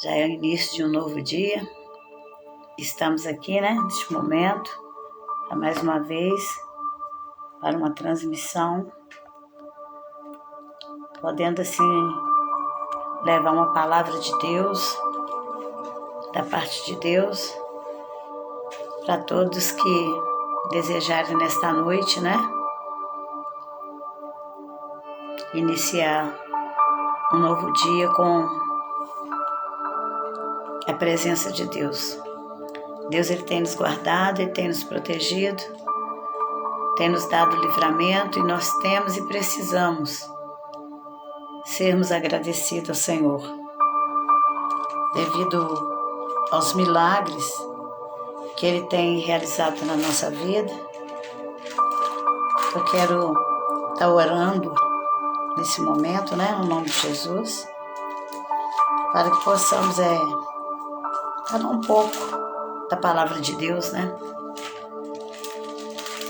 Já é o início de um novo dia. Estamos aqui, neste momento, para mais uma vez, para uma transmissão, podendo assim levar uma palavra de Deus, da parte de Deus, para todos que desejarem nesta noite, iniciar um novo dia com a presença de Deus. Deus, Ele tem nos guardado, Ele tem nos protegido, tem nos dado livramento, e nós temos e precisamos sermos agradecidos ao Senhor. Devido aos milagres que Ele tem realizado na nossa vida, eu quero estar orando nesse momento, no nome de Jesus, para que possamos falar um pouco da palavra de Deus,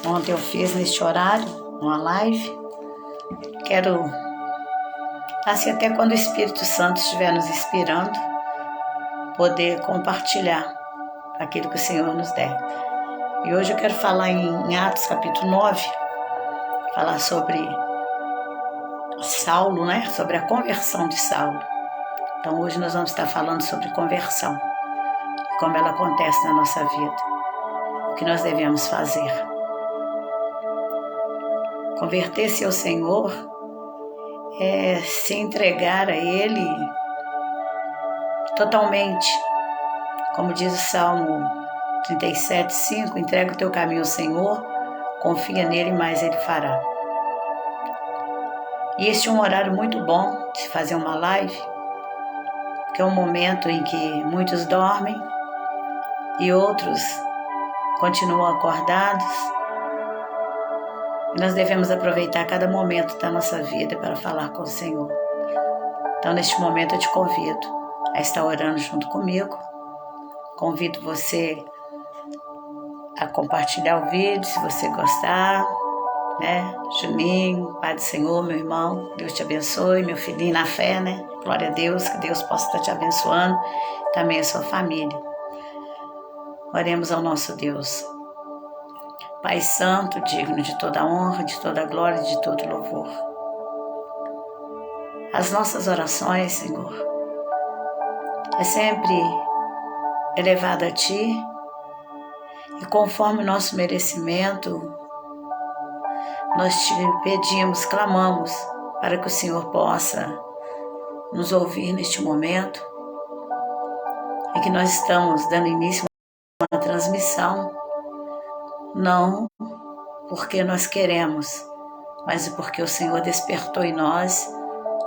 Ontem eu fiz neste horário uma live. Quero, assim, até quando o Espírito Santo estiver nos inspirando, poder compartilhar aquilo que o Senhor nos der. E hoje eu quero falar em Atos capítulo 9, falar sobre Saulo, sobre a conversão de Saulo. Então hoje nós vamos estar falando sobre conversão, como ela acontece na nossa vida, o que nós devemos fazer. Converter-se ao Senhor é se entregar a Ele totalmente. Como diz o Salmo 37:5, entrega o teu caminho ao Senhor, confia nele, mais Ele fará. E este é um horário muito bom de fazer uma live, que é um momento em que muitos dormem e outros continuam acordados. E nós devemos aproveitar cada momento da nossa vida para falar com o Senhor. Então, neste momento, eu te convido a estar orando junto comigo. Convido você a compartilhar o vídeo, se você gostar, Juninho, Pai do Senhor, meu irmão, Deus te abençoe, meu filhinho na fé, Glória a Deus, que Deus possa estar te abençoando, também a sua família. Oremos ao nosso Deus. Pai Santo, digno de toda honra, de toda glória e de todo louvor. As nossas orações, Senhor, é sempre elevada a Ti, e conforme o nosso merecimento, nós Te pedimos, clamamos, para que o Senhor possa nos ouvir neste momento, em que nós estamos dando início a uma transmissão, não porque nós queremos, mas porque o Senhor despertou em nós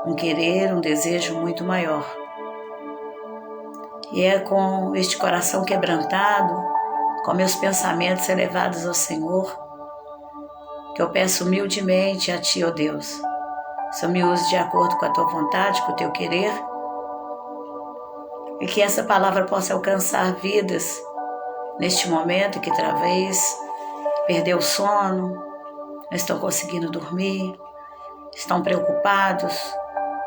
um querer, um desejo muito maior. E é com este coração quebrantado, com meus pensamentos elevados ao Senhor, que eu peço humildemente a Ti, ó Deus, se eu me use de acordo com a Tua vontade, com o Teu querer, e que essa palavra possa alcançar vidas neste momento que talvez perdeu o sono, não estão conseguindo dormir, estão preocupados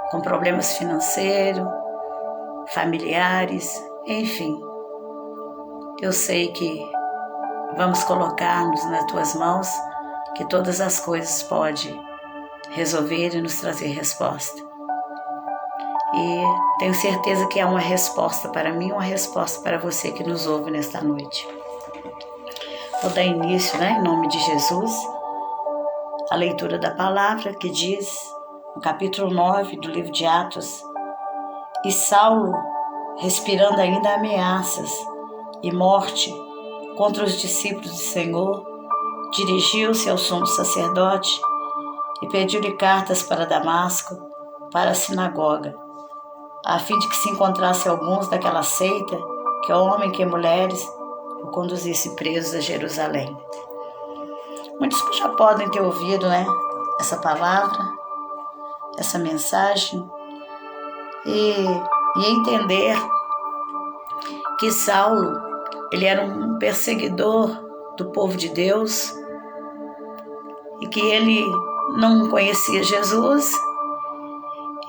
com problemas financeiros, familiares, enfim. Eu sei que vamos colocar-nos nas Tuas mãos, que todas as coisas podem resolver e nos trazer resposta. E tenho certeza que há uma resposta para mim, uma resposta para você que nos ouve nesta noite. Vou dar início, em nome de Jesus, a leitura da palavra que diz, no capítulo 9 do livro de Atos: E Saulo, respirando ainda ameaças e morte contra os discípulos do Senhor, dirigiu-se ao sumo sacerdote e pediu-lhe cartas para Damasco, para a sinagoga, a fim de que se encontrasse alguns daquela seita, que homem que mulheres o conduzisse presos a Jerusalém. Muitos já podem ter ouvido, essa palavra, essa mensagem, e entender que Saulo, ele era um perseguidor do povo de Deus, e que ele não conhecia Jesus,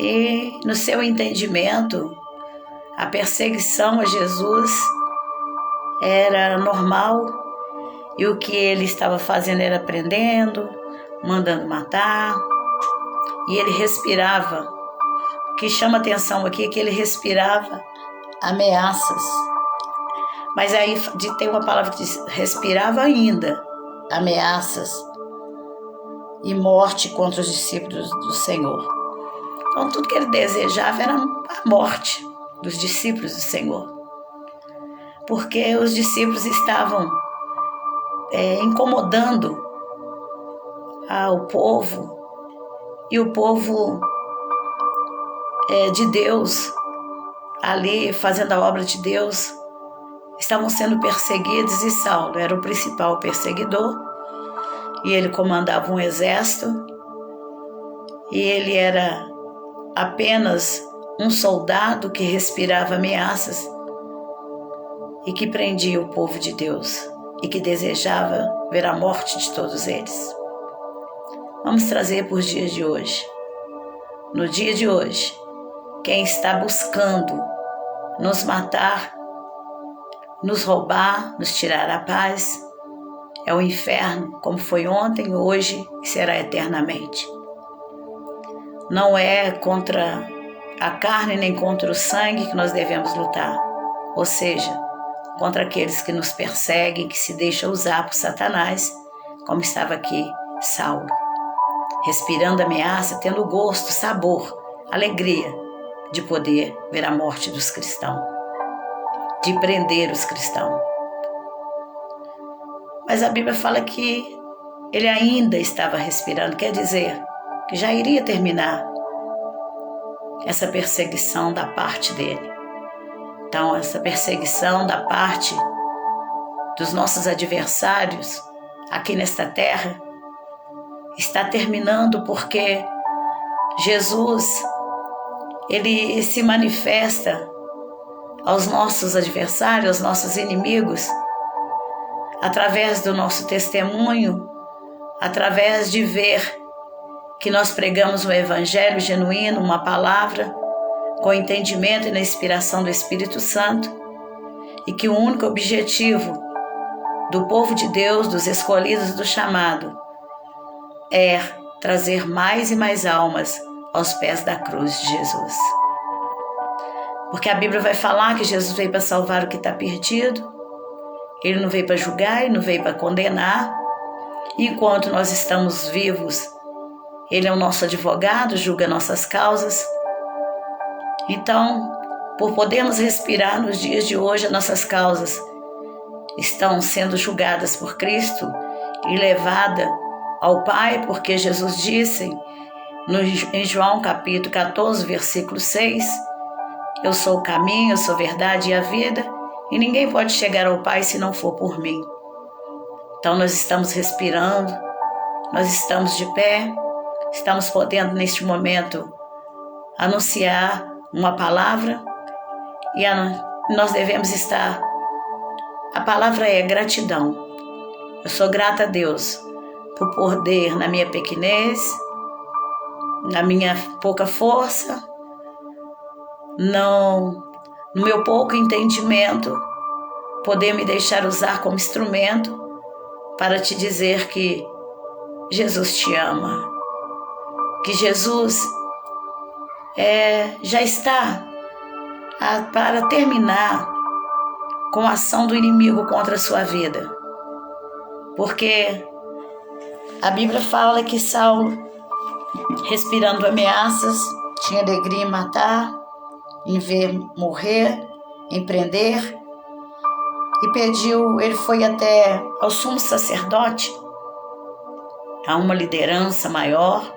e no seu entendimento, A perseguição a Jesus era normal e o que ele estava fazendo era prendendo, mandando matar, e ele respirava. O que chama atenção aqui é que ele respirava ameaças. Mas aí tem uma palavra que diz, respirava ainda ameaças e morte contra os discípulos do Senhor. Então tudo que ele desejava era a morte dos discípulos do Senhor. Porque os discípulos estavam incomodando o povo, e o povo de Deus, ali fazendo a obra de Deus, estavam sendo perseguidos, e Saulo era o principal perseguidor, e ele comandava um exército, e ele era apenas um soldado que respirava ameaças e que prendia o povo de Deus e que desejava ver a morte de todos eles. Vamos trazer para os dias de hoje. No dia de hoje, quem está buscando nos matar, nos roubar, nos tirar a paz, é o inferno, como foi ontem, hoje e será eternamente. Não é contra a carne nem contra o sangue que nós devemos lutar, ou seja, contra aqueles que nos perseguem, que se deixam usar por Satanás, como estava aqui Saulo, respirando ameaça, tendo gosto, sabor, alegria de poder ver a morte dos cristãos, de prender os cristãos. Mas a Bíblia fala que ele ainda estava respirando, quer dizer, que já iria terminar essa perseguição da parte dele. Então, essa perseguição da parte dos nossos adversários aqui nesta terra está terminando, porque Jesus, ele se manifesta aos nossos adversários, aos nossos inimigos, através do nosso testemunho, através de ver que nós pregamos um evangelho genuíno, uma palavra com entendimento e na inspiração do Espírito Santo, e que o único objetivo do povo de Deus, dos escolhidos do chamado, é trazer mais e mais almas aos pés da cruz de Jesus. Porque a Bíblia vai falar que Jesus veio para salvar o que está perdido, ele não veio para julgar, ele não veio para condenar, e enquanto nós estamos vivos, ele é o nosso advogado, julga nossas causas. Então, por podermos respirar nos dias de hoje, as nossas causas estão sendo julgadas por Cristo e levadas ao Pai, porque Jesus disse em João capítulo 14, versículo 6, eu sou o caminho, eu sou a verdade e a vida, e ninguém pode chegar ao Pai se não for por mim. Então nós estamos respirando, nós estamos de pé, estamos podendo neste momento anunciar uma palavra, e nós devemos estar. A palavra é gratidão. Eu sou grata a Deus por poder, na minha pequenez, na minha pouca força, no meu pouco entendimento, poder me deixar usar como instrumento para te dizer que Jesus te ama, que Jesus já está para terminar com a ação do inimigo contra a sua vida. Porque a Bíblia fala que Saulo, respirando ameaças, tinha alegria em matar, em ver morrer, em prender, e pediu, ele foi até ao sumo sacerdote, a uma liderança maior,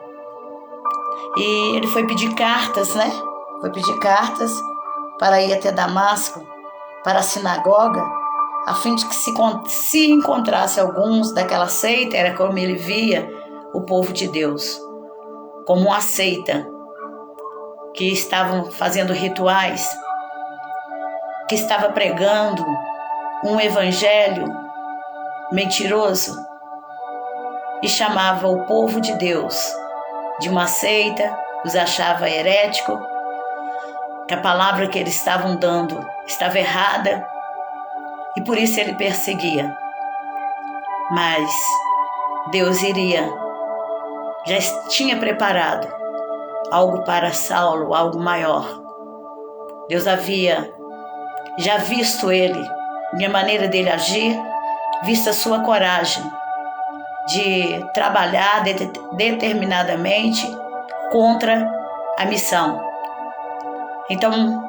e ele foi pedir cartas, Foi pedir cartas para ir até Damasco, para a sinagoga, a fim de que se encontrasse alguns daquela seita, era como ele via o povo de Deus, como uma seita, que estavam fazendo rituais, que estava pregando um evangelho mentiroso e chamava o povo de Deus de uma seita, os achava herético, que a palavra que eles estavam dando estava errada e por isso ele perseguia. Mas Deus já tinha preparado algo para Saulo, algo maior. Deus havia já visto ele, e a maneira dele agir, visto a sua coragem de trabalhar determinadamente contra a missão. Então,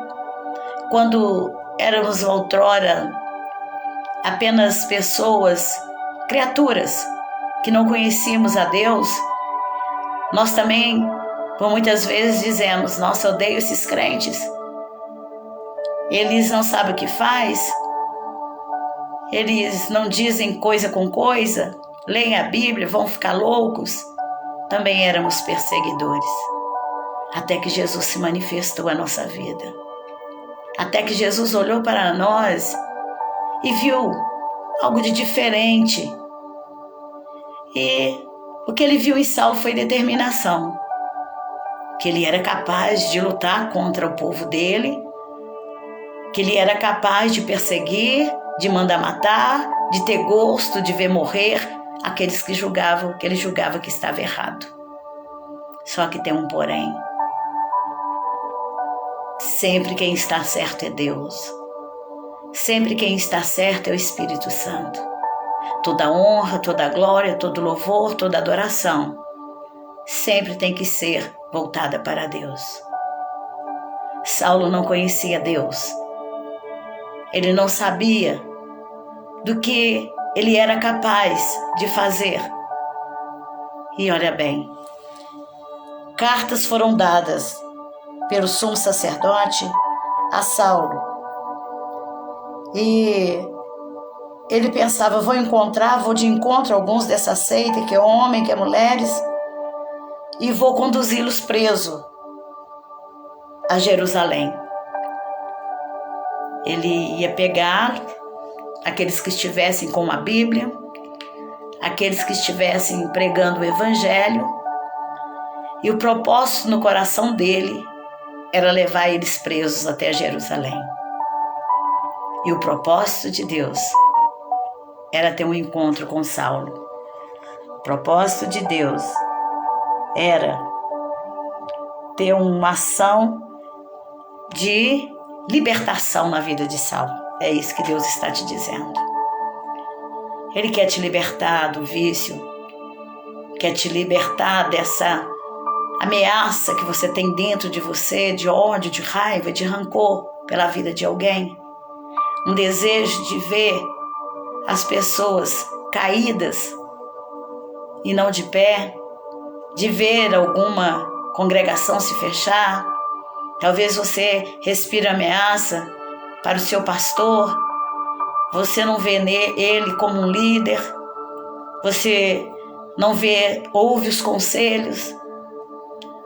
quando éramos outrora apenas pessoas, criaturas, que não conhecíamos a Deus, nós também, por muitas vezes, dizemos: nossa, eu odeio esses crentes. Eles não sabem o que faz, eles não dizem coisa com coisa, leem a Bíblia, vão ficar loucos. Também éramos perseguidores. Até que Jesus se manifestou à nossa vida. Até que Jesus olhou para nós e viu algo de diferente. E o que ele viu em Saulo foi determinação. Que ele era capaz de lutar contra o povo dele, que ele era capaz de perseguir, de mandar matar, de ter gosto de ver morrer aqueles que ele julgava que estava errado. Só que tem um porém. Sempre quem está certo é Deus. Sempre quem está certo é o Espírito Santo. Toda honra, toda glória, todo louvor, toda adoração sempre tem que ser voltada para Deus. Saulo não conhecia Deus. Ele não sabia do que ele era capaz de fazer. E olha bem, cartas foram dadas pelo sumo sacerdote a Saulo. E ele pensava: vou de encontro a alguns dessa seita, que é homem, que é mulheres, e vou conduzi-los preso a Jerusalém. Ele ia pegar aqueles que estivessem com a Bíblia, aqueles que estivessem pregando o Evangelho, e o propósito no coração dele era levar eles presos até Jerusalém. E o propósito de Deus era ter um encontro com Saulo. O propósito de Deus era ter uma ação de libertação na vida de Saulo. É isso que Deus está te dizendo. Ele quer te libertar do vício, quer te libertar dessa ameaça que você tem dentro de você, de ódio, de raiva, de rancor pela vida de alguém. Um desejo de ver as pessoas caídas e não de pé, de ver alguma congregação se fechar. Talvez você respire ameaça para o seu pastor, você não vê ele como um líder, você não ouve os conselhos.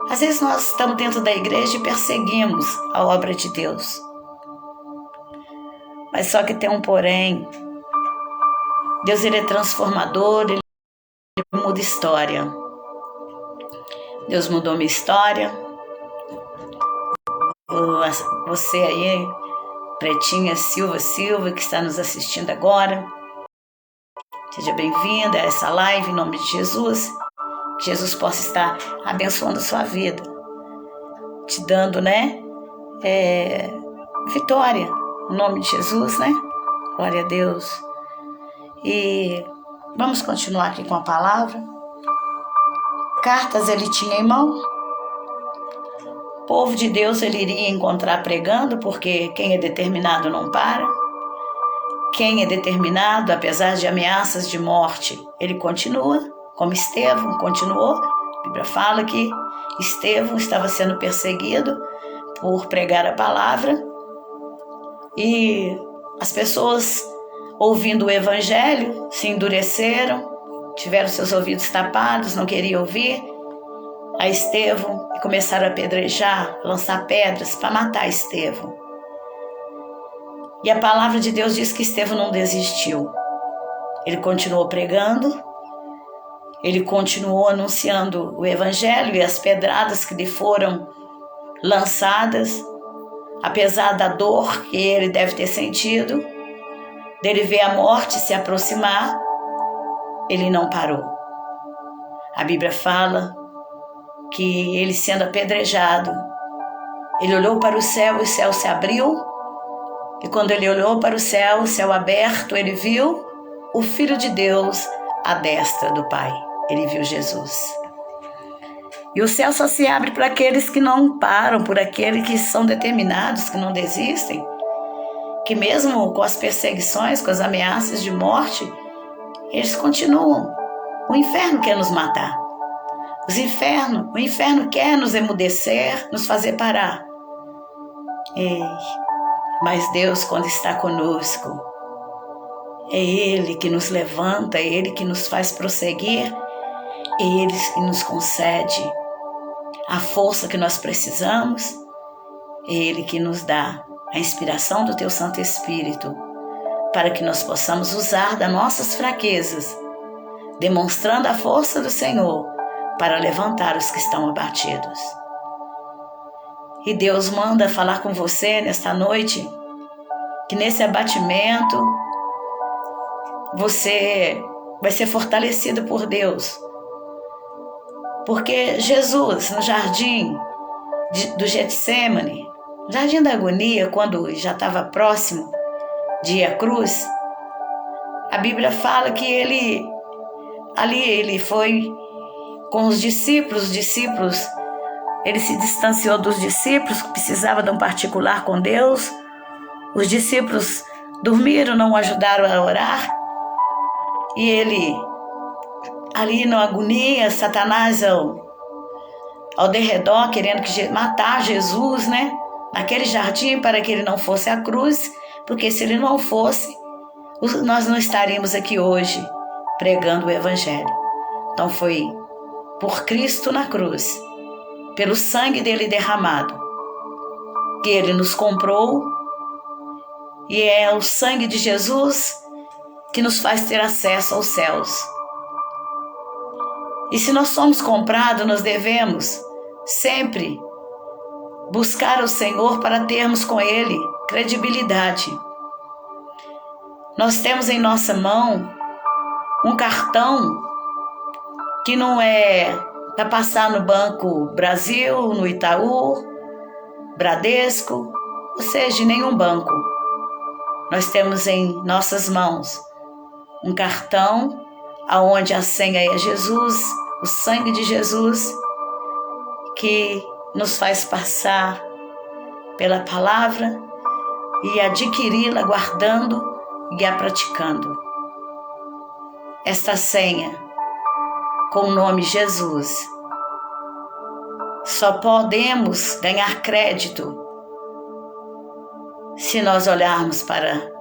Às vezes nós estamos dentro da igreja e perseguimos a obra de Deus. Mas só que tem um porém. Deus, ele é transformador, ele muda história. Deus mudou minha história. Você aí, Pretinha Silva, que está nos assistindo agora, seja bem-vinda a essa live, em nome de Jesus. Que Jesus possa estar abençoando a sua vida, te dando, vitória, em nome de Jesus, Glória a Deus. E vamos continuar aqui com a palavra. Cartas ele tinha em mão. O povo de Deus ele iria encontrar pregando, porque quem é determinado não para. Quem é determinado, apesar de ameaças de morte, ele continua, como Estevão continuou. A Bíblia fala que Estevão estava sendo perseguido por pregar a palavra. E as pessoas, ouvindo o Evangelho, se endureceram, tiveram seus ouvidos tapados, não queriam ouvir a Estevão e começaram a apedrejar, lançar pedras para matar Estevão. E a palavra de Deus diz que Estevão não desistiu. Ele continuou pregando, ele continuou anunciando o Evangelho, e as pedradas que lhe foram lançadas apesar da dor que ele deve ter sentido, dele ver a morte se aproximar, ele não parou. A Bíblia fala que ele, sendo apedrejado, ele olhou para o céu e o céu se abriu, e quando ele olhou para o céu aberto, ele viu o Filho de Deus à destra do Pai. Ele viu Jesus. E o céu só se abre para aqueles que não param, por aqueles que são determinados, que não desistem, que mesmo com as perseguições, com as ameaças de morte, eles continuam. O inferno quer nos matar. O inferno quer nos emudecer, nos fazer parar. Mas Deus, quando está conosco, é Ele que nos levanta, é Ele que nos faz prosseguir, é Ele que nos concede a força que nós precisamos, é Ele que nos dá a inspiração do Teu Santo Espírito para que nós possamos usar das nossas fraquezas, demonstrando a força do Senhor para levantar os que estão abatidos. E Deus manda falar com você nesta noite que nesse abatimento você vai ser fortalecido por Deus. Porque Jesus, no jardim do Getsêmani, jardim da agonia, quando já estava próximo de ir à cruz, a Bíblia fala que ele foi com os discípulos, ele se distanciou dos discípulos, que precisava de um particular com Deus. Os discípulos dormiram, não o ajudaram a orar, e ele, ali na agonia, Satanás ao derredor, querendo matar Jesus, né? Naquele jardim, para que ele não fosse à cruz, porque se ele não fosse, nós não estaríamos aqui hoje pregando o Evangelho. Então foi por Cristo na cruz, pelo sangue dele derramado, que ele nos comprou, e é o sangue de Jesus que nos faz ter acesso aos céus. E se nós somos comprados, nós devemos sempre buscar o Senhor para termos com Ele credibilidade. Nós temos em nossa mão um cartão que não é para passar no Banco Brasil, no Itaú, Bradesco, ou seja, nenhum banco. Nós temos em nossas mãos um cartão aonde a senha é Jesus, o sangue de Jesus, que nos faz passar pela palavra e adquiri-la guardando e a praticando. Esta senha, com o nome Jesus, só podemos ganhar crédito se nós olharmos para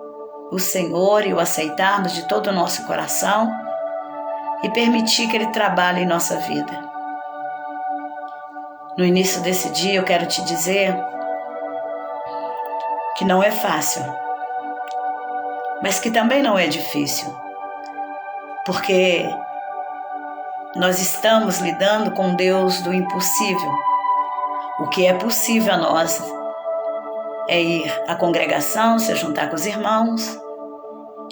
o Senhor e o aceitarmos de todo o nosso coração e permitir que Ele trabalhe em nossa vida. No início desse dia eu quero te dizer que não é fácil, mas que também não é difícil, porque nós estamos lidando com Deus do impossível. O que é possível a nós é ir à congregação, se juntar com os irmãos,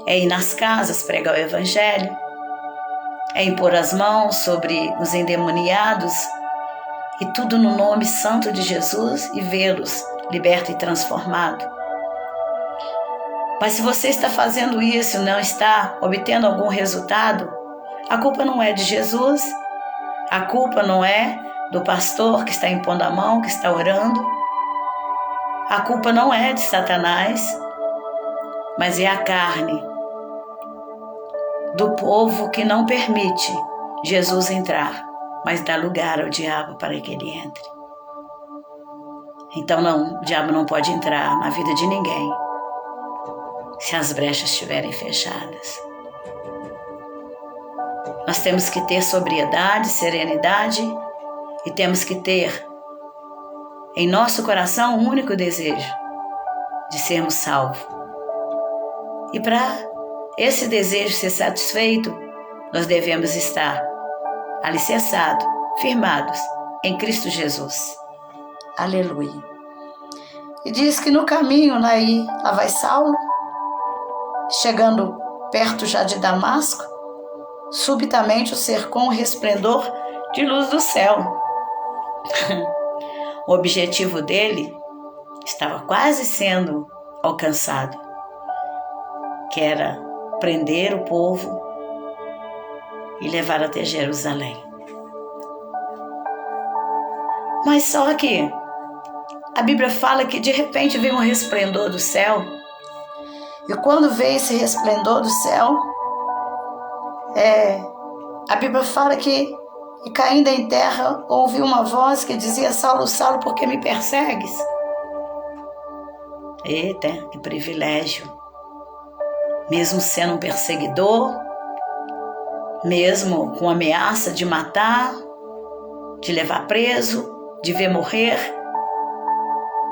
é ir nas casas pregar o Evangelho, é impor as mãos sobre os endemoniados, e tudo no nome santo de Jesus, e vê-los liberto e transformado. Mas se você está fazendo isso e não está obtendo algum resultado, a culpa não é de Jesus, a culpa não é do pastor que está impondo a mão, que está orando, a culpa não é de Satanás, mas é a carne do povo que não permite Jesus entrar, mas dá lugar ao diabo para que ele entre. Então o diabo não pode entrar na vida de ninguém se as brechas estiverem fechadas. Nós temos que ter sobriedade, serenidade, e temos que ter em nosso coração um único desejo de sermos salvos. E para esse desejo ser satisfeito, nós devemos estar alicerçados, firmados em Cristo Jesus. Aleluia. E diz que no caminho, lá vai Saulo, chegando perto já de Damasco, subitamente o cercou um resplendor de luz do céu. O objetivo dele estava quase sendo alcançado, que era prender o povo e levar até Jerusalém. Mas só que a Bíblia fala que de repente veio um resplendor do céu, e quando veio esse resplendor do céu, a Bíblia fala que, e caindo em terra, ouviu uma voz que dizia: Saulo, Saulo, por que me persegues? Eita, que privilégio! Mesmo sendo um perseguidor, mesmo com ameaça de matar, de levar preso, de ver morrer,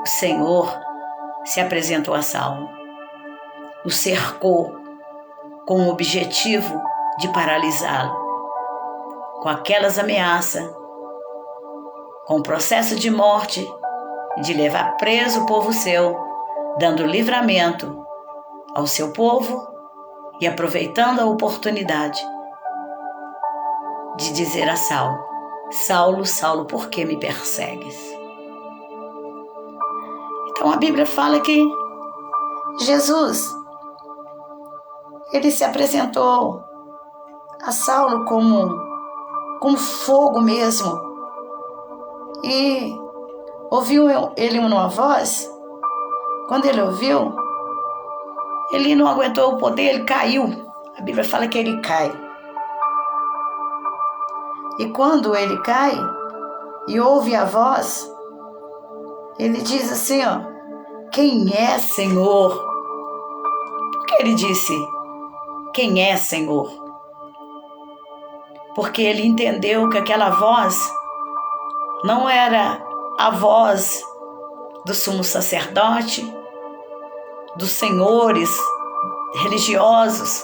o Senhor se apresentou a Saulo, o cercou com o objetivo de paralisá-lo, com aquelas ameaças, com o processo de morte, de levar preso o povo seu, dando livramento ao seu povo e aproveitando a oportunidade de dizer a Saulo: Saulo, Saulo, por que me persegues? Então a Bíblia fala que Jesus, ele se apresentou a Saulo como fogo mesmo, e ouviu ele uma voz. Quando ele ouviu, ele não aguentou o poder, ele caiu. A Bíblia fala que ele cai. E quando ele cai e ouve a voz, ele diz assim, quem é, Senhor? Por que ele disse, quem é, Senhor? Porque ele entendeu que aquela voz não era a voz do sumo sacerdote, dos senhores religiosos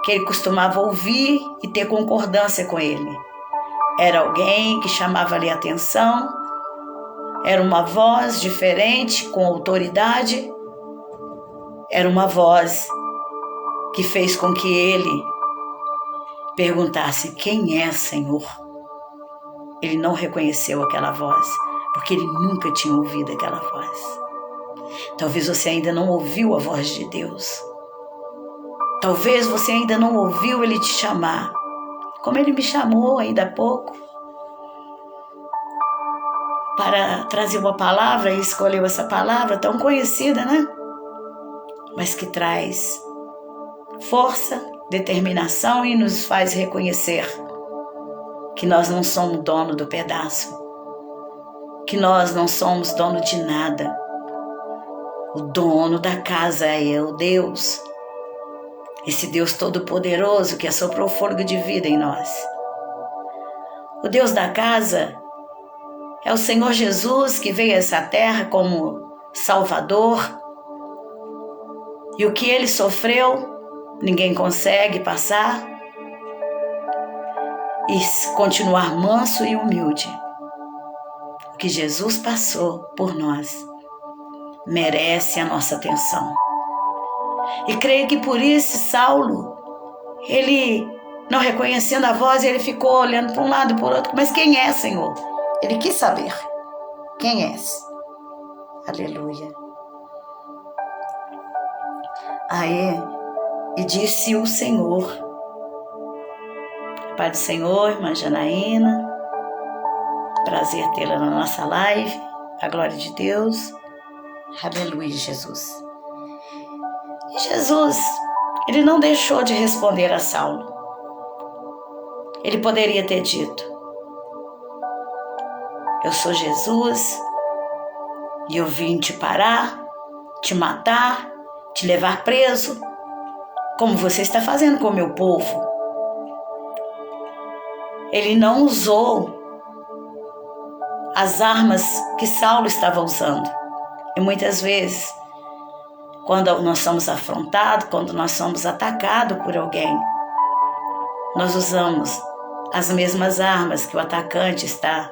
que ele costumava ouvir e ter concordância com ele. Era alguém que chamava-lhe a atenção, era uma voz diferente, com autoridade, era uma voz que fez com que ele perguntasse: quem é, Senhor? Ele não reconheceu aquela voz, porque ele nunca tinha ouvido aquela voz. Talvez você ainda não ouviu a voz de Deus. Talvez você ainda não ouviu Ele te chamar, como Ele me chamou ainda há pouco, para trazer uma palavra, e escolheu essa palavra tão conhecida, né? Mas que traz força, determinação e nos faz reconhecer que nós não somos dono do pedaço, que nós não somos dono de nada. O dono da casa é o Deus, esse Deus todo-poderoso que assoprou o fôlego de vida em nós. O Deus da casa é o Senhor Jesus, que veio a essa terra como Salvador, e o que Ele sofreu, ninguém consegue passar e continuar manso e humilde. O que Jesus passou por nós merece a nossa atenção. E creio que por isso Saulo, ele não reconhecendo a voz, ele ficou olhando para um lado e para o outro. Mas quem é, Senhor? Ele quis saber. Quem és? Aleluia. Aí, e disse o Senhor: Pai do Senhor, irmã Janaína, prazer tê-la na nossa live, a glória de Deus. Aleluia, Jesus. E Jesus, ele não deixou de responder a Saulo. Ele poderia ter dito: eu sou Jesus e eu vim te parar, te matar, te levar preso, como você está fazendo com o meu povo. Ele não usou as armas que Saulo estava usando. E muitas vezes, quando nós somos afrontados, quando nós somos atacados por alguém, nós usamos as mesmas armas que o atacante está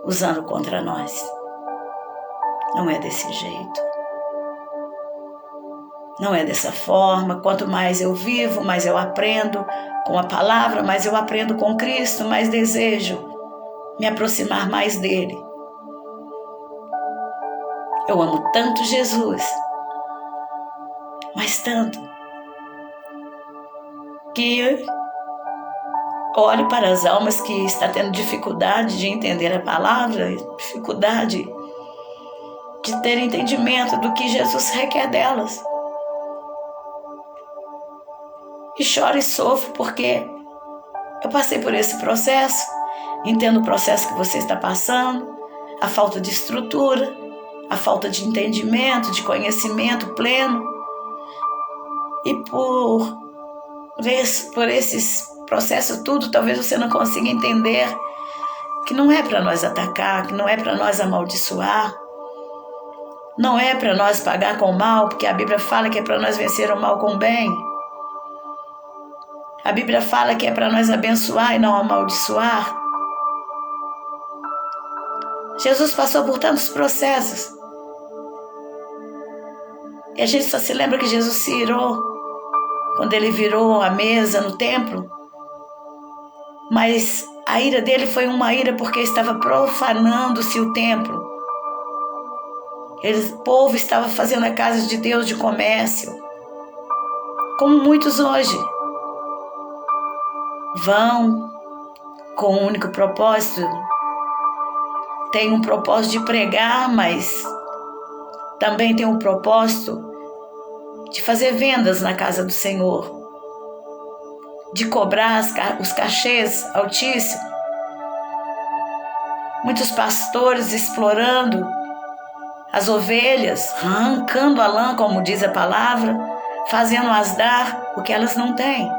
usando contra nós. Não é desse jeito. Não é dessa forma. Quanto mais eu vivo, mais eu aprendo com a palavra, mais eu aprendo com Cristo, mais desejo me aproximar mais dele. Eu amo tanto Jesus, mas tanto, que olho para as almas que estão tendo dificuldade de entender a palavra, dificuldade de ter entendimento do que Jesus requer delas. E choro e sofro porque eu passei por esse processo, entendo o processo que você está passando, a falta de estrutura, a falta de entendimento, de conhecimento pleno. E por esses processos tudo, talvez você não consiga entender que não é para nós atacar, que não é para nós amaldiçoar, não é para nós pagar com o mal, porque a Bíblia fala que é para nós vencer o mal com o bem. A Bíblia fala que é para nós abençoar e não amaldiçoar. Jesus passou por tantos processos. E a gente só se lembra que Jesus se irou quando ele virou a mesa no templo. Mas a ira dele foi uma ira porque estava profanando-se o templo. O povo estava fazendo a casa de Deus de comércio, como muitos hoje. Vão com um único propósito. Tem um propósito de pregar, mas também tem um propósito de fazer vendas na casa do Senhor, de cobrar os cachês altíssimos. Muitos pastores explorando as ovelhas, arrancando a lã, como diz a palavra, fazendo-as dar o que elas não têm.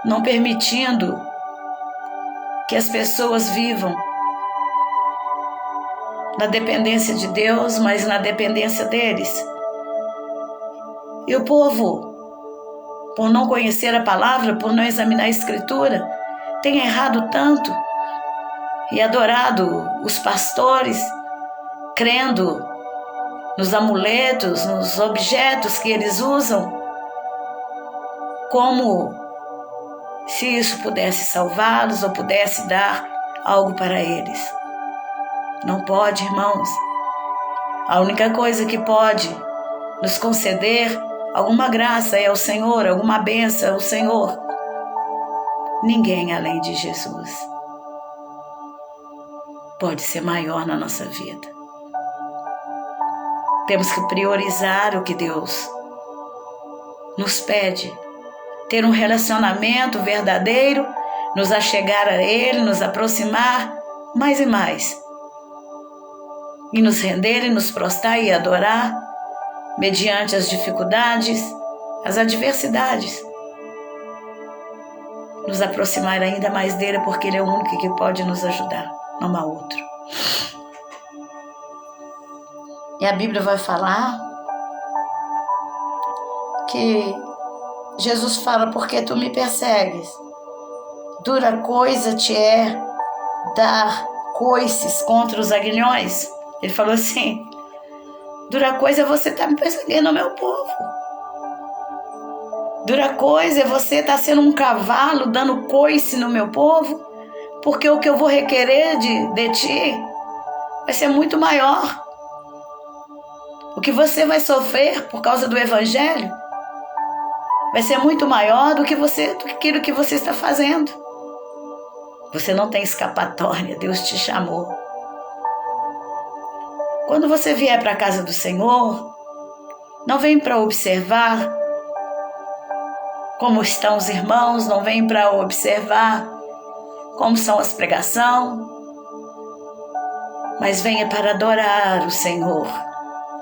Não permitindo que as pessoas vivam na dependência de Deus, mas na dependência deles. E o povo, por não conhecer a palavra, por não examinar a Escritura, tem errado tanto e adorado os pastores, crendo nos amuletos, nos objetos que eles usam, como se isso pudesse salvá-los ou pudesse dar algo para eles. Não pode, irmãos. A única coisa que pode nos conceder alguma graça é o Senhor, alguma bênção é o Senhor. Ninguém além de Jesus pode ser maior na nossa vida. Temos que priorizar o que Deus nos pede. Ter um relacionamento verdadeiro, nos achegar a Ele, nos aproximar mais e mais. E nos render e nos prostrar e adorar mediante as dificuldades, as adversidades. Nos aproximar ainda mais dele, porque ele é o único que pode nos ajudar, não há outro. E a Bíblia vai falar que Jesus fala: porque tu me persegues, dura coisa te é dar coices contra os aguilhões. Ele falou assim: dura coisa é você estar me perseguindo, o meu povo. Dura coisa é você estar sendo um cavalo dando coice no meu povo, porque o que eu vou requerer de ti vai ser muito maior. O que você vai sofrer por causa do Evangelho vai ser muito maior do que aquilo que você está fazendo. Você não tem escapatória, Deus te chamou. Quando você vier para a casa do Senhor, não vem para observar como estão os irmãos, não vem para observar como são as pregações, mas venha para adorar o Senhor,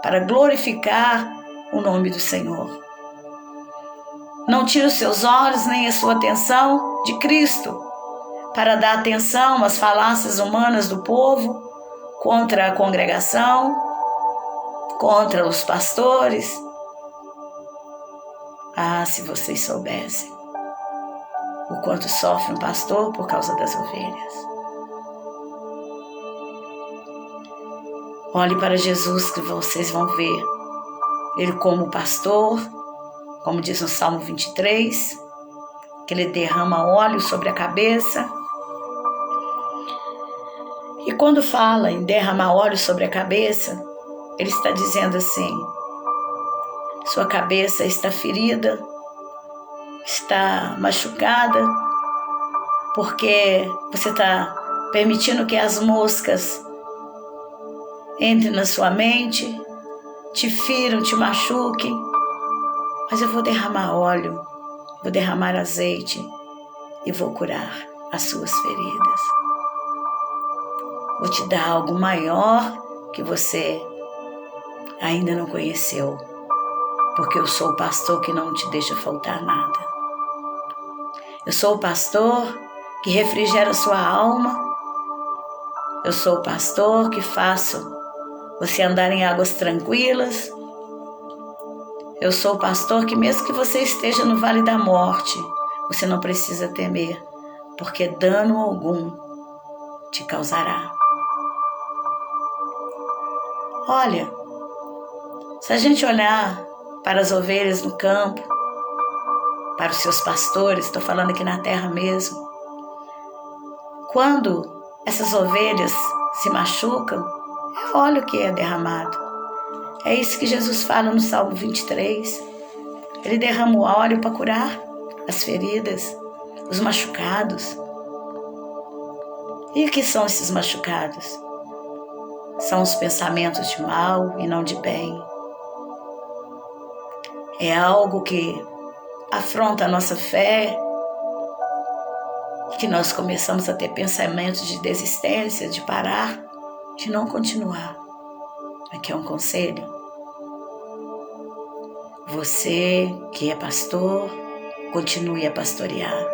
para glorificar o nome do Senhor. Não tire os seus olhos nem a sua atenção de Cristo, para dar atenção às falácias humanas do povo, contra a congregação, contra os pastores. Ah, se vocês soubessem o quanto sofre um pastor por causa das ovelhas. Olhe para Jesus que vocês vão ver Ele como pastor, como diz no Salmo 23, que Ele derrama óleo sobre a cabeça. E quando fala em derramar óleo sobre a cabeça, Ele está dizendo assim: sua cabeça está ferida, está machucada, porque você está permitindo que as moscas entrem na sua mente, te firam, te machuquem. Mas eu vou derramar óleo, vou derramar azeite e vou curar as suas feridas. Vou te dar algo maior que você ainda não conheceu, porque eu sou o pastor que não te deixa faltar nada. Eu sou o pastor que refrigera a sua alma. Eu sou o pastor que faço você andar em águas tranquilas. Eu sou o pastor que mesmo que você esteja no vale da morte, você não precisa temer, porque dano algum te causará. Olha, se a gente olhar para as ovelhas no campo, para os seus pastores, estou falando aqui na terra mesmo, quando essas ovelhas se machucam, é óleo que é derramado. É isso que Jesus fala no Salmo 23. Ele derrama o óleo para curar as feridas, os machucados. E o que são esses machucados? São os pensamentos de mal e não de bem. É algo que afronta a nossa fé, que nós começamos a ter pensamentos de desistência, de parar, de não continuar. Aqui é um conselho. Você que é pastor, continue a pastorear,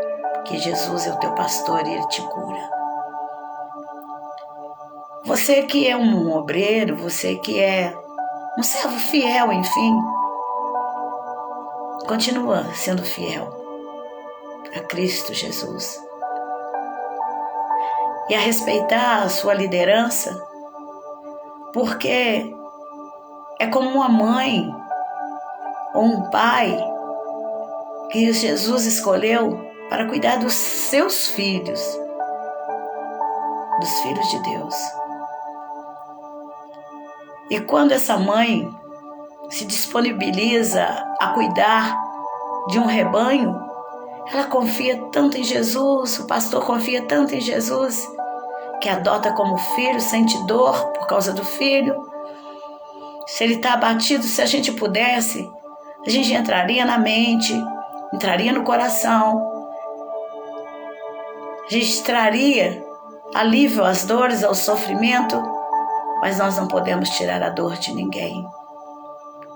que Jesus é o teu pastor e Ele te cura. Você que é um obreiro, você que é um servo fiel, enfim, continua sendo fiel a Cristo Jesus. E a respeitar a sua liderança, porque é como uma mãe ou um pai que Jesus escolheu para cuidar dos seus filhos, dos filhos de Deus. E quando essa mãe se disponibiliza a cuidar de um rebanho, ela confia tanto em Jesus, o pastor confia tanto em Jesus, que adota como filho, sente dor por causa do filho. Se ele está abatido, se a gente pudesse, a gente entraria na mente, entraria no coração, a gente traria alívio às dores, ao sofrimento, mas nós não podemos tirar a dor de ninguém.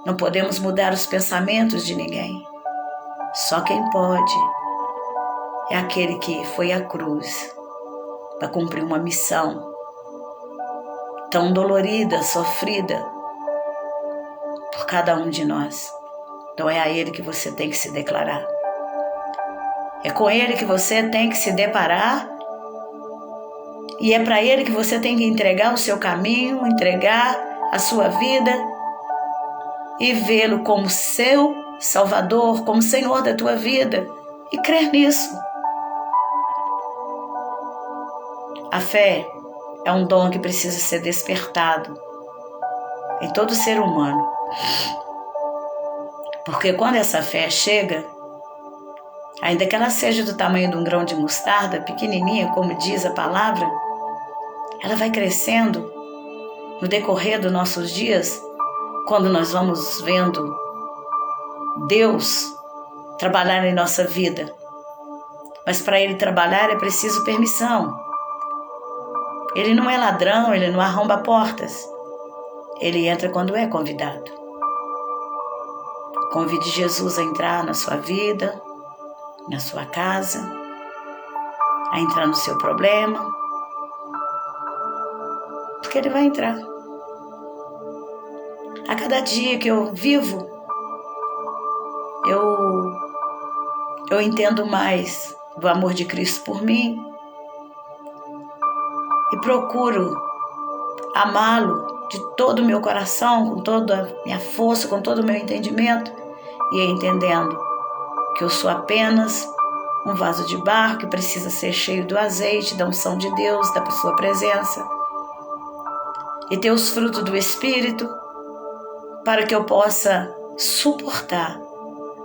Não podemos mudar os pensamentos de ninguém. Só quem pode é aquele que foi à cruz para cumprir uma missão tão dolorida, sofrida por cada um de nós. Então é a Ele que você tem que se declarar. É com Ele que você tem que se deparar. E é para Ele que você tem que entregar o seu caminho, entregar a sua vida e vê-lo como seu Salvador, como Senhor da tua vida e crer nisso. A fé é um dom que precisa ser despertado em todo ser humano. Porque quando essa fé chega, ainda que ela seja do tamanho de um grão de mostarda, pequenininha, como diz a palavra, ela vai crescendo no decorrer dos nossos dias, quando nós vamos vendo Deus trabalhar em nossa vida. Mas para Ele trabalhar é preciso permissão. Ele não é ladrão, Ele não arromba portas. Ele entra quando é convidado. Convide Jesus a entrar na sua vida, na sua casa, a entrar no seu problema, porque Ele vai entrar. A cada dia que eu vivo, eu entendo mais do amor de Cristo por mim e procuro amá-lo de todo o meu coração, com toda a minha força, com todo o meu entendimento, e entendendo que eu sou apenas um vaso de barro que precisa ser cheio do azeite, da unção de Deus, da sua presença, e ter os frutos do Espírito, para que eu possa suportar